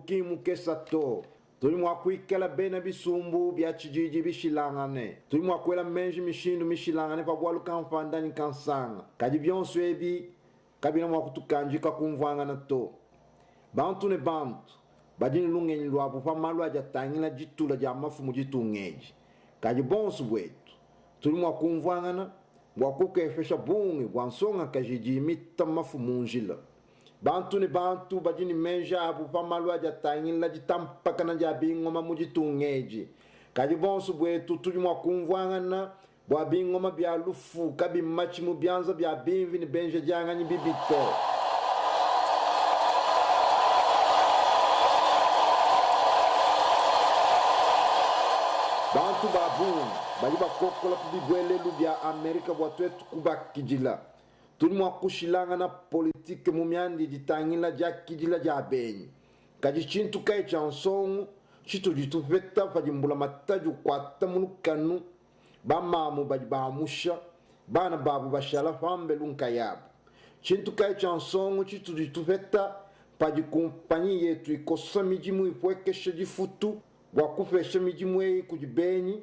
kimu kesato tuli mwakwikala bena bisumbu bya chijiji bishilangane tuli mwakwela menji mishindu mishilangane pa bwalu kamfandani kansanga kadi byonso ebi kabina mwakutukanjika kumvanga to bantu ne bantu badini lungenyi lwapo pa malu aja tangila jitula ja mafumu jitungeji kadi bonsu bwetu tuli mwakumvanga mwakukefesha bungi bwansonga kajiji mita mafumu njila bantu ne bantu badini menja abu pa malu aja tangila jitampaka na jabingoma mujitungeji kadi bonsu bwetu tuli mwakumvanga bwa bingoma bya lufu kabi machimu byanza bya bimvi ni benje janganyi bibito bantu babu bali bakokola kubibwelelu bya Amerika bwatwetu kubakijila tuli mwakushilanga na politike mumyandi ditangila ja kijila ja benyi kaji chintu kai chansongu chitu jitupeta pajimbula mataju kwata munukanu bamamu bamusha bana babu bashala fambe lunka yabo chintu kai chansongu chitu jitupeta paji kumpanyi yetu ikosa mijimu ipwekesha jifutu wakufesha mijimu ei kujibenyi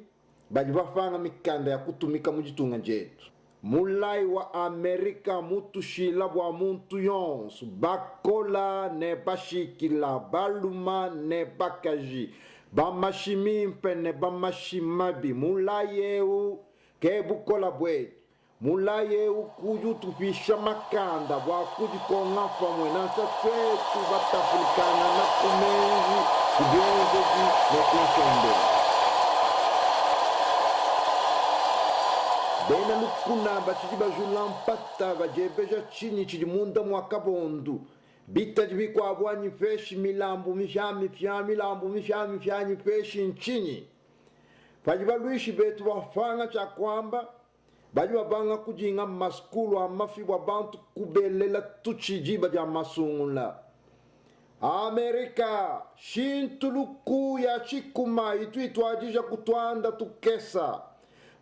baji bafanga mikanda ya kutumika mujitunga jetu mulai wa Amerika mutu shila bwa muntu yonsu bakola ne bashikila baluma ne bakaji bamashimimpe ne bamashimabi mulayeu kebukola bwetu mulayeu kuju tupisha makanda bwa kujikonga famwe nansa twetu batafulikana na kumenzi kubyongozi ne kunsombe bena lukuna bachijiba julampata bajebeja chini chijimunda mwakabondu bita jibikwa abwanyi feshi milambu mishami fya milambu mishami fyanyi feshi nchini pajiba luishi betu wafanga cha kwamba bajiba banga kujinga maskulu amafi wa bantu kubelela tuchijiba ja masungula Amerika shintuluku ya chikuma ituitwajija kutwanda tukesa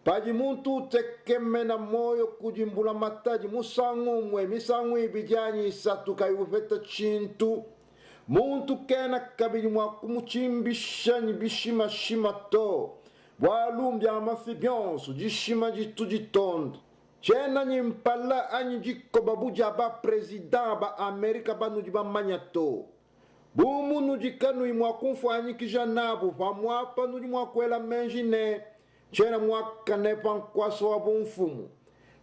paji muntu tekeme na moyo kujimbula mataji musangumwe misangwi bijanyi isatu kayufeta chintu muntu kena kabili mwakumuchimbisha nibishima shima to walumbya amafi byonsu jishima jitu jitondo chena nyimpala anyi jiko babuja ba prezida ba Amerika banu jiba manyato bumu nujikanu imwakumfu anyi kijanabu famwapa nujimwakwela menjine chena mwaka nepa nkwaso wabu mfumu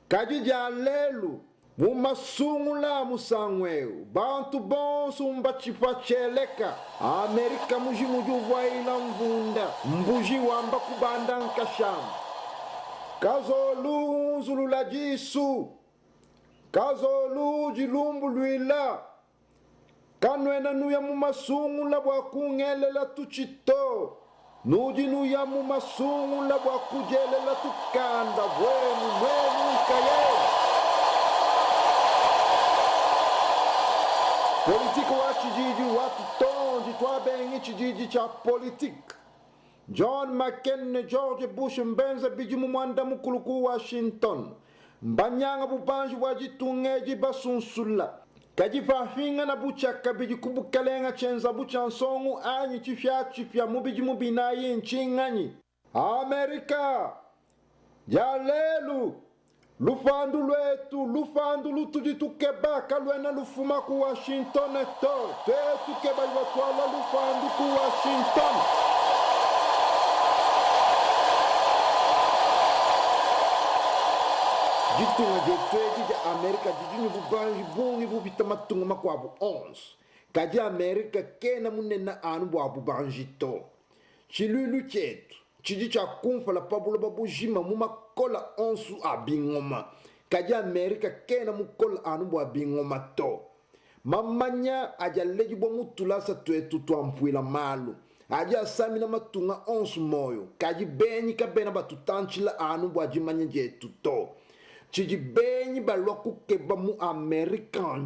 kajija lelu mumasungula musangweu bantu bonsu mbachipa cheleka Amerika mujimujuva ila mvunda mbuji wamba kubanda nkashamu kazolu zulula jisu kazolu jilumbu luila kanwena nuya mumasungula wakungelela tuchito nujinu ya mumasungula wakujelela tukanda mwenu nkaye politiko wa chijiji watu tonji twabengi chijiji cha politik John McCain George Bush mbenza bijimu mwanda mukuluku Washington mbanyanga bubanji wajitungeji basunsula kajifafinga na buchaka bijikubukalenga chenza buchansongu anyi chifya mubijimu binayi nchinganyi Amerika jalelu lufandu lwetu lufandu lutujitukeba kalwena lufuma ku Washington to tetukeba iwatwala lufandu ku Washington jitunga jetwedi ja Amerika jijini bubanji bungi bubitamatunga makwabu 11 kaji Amerika kena munena anu bwabu banjito chilulu chetu chiji cha kumfa la pabula babujima mumakola 11 abingoma kaji Amerika kena mukola anu bwa bingoma to mamanya aja leji bo mutulasa twetu twampuila malu aja samina matunga 11 moyo kaji benyi kabena batutanchila anu bwa jimanya jetu to chiji benyi balwaku keba mu Amerika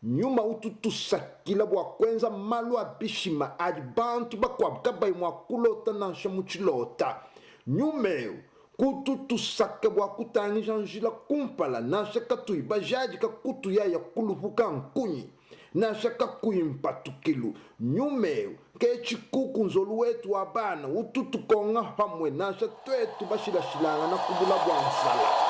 nyuma ututu sakila bwa kwenza malu abishima ajibantu bakwa kabai mwakulota na shamuchilota nyumeu kututu saka bwa kutangisha njila kumpala na shakatui bajaji kakutu ya kulufuka nkunyi na shaka kuimpatukilu nyumeu ke chikuku nzolu wetu abana ututukonga hamwe na shatwetu bashilashilanga na kubula bwansala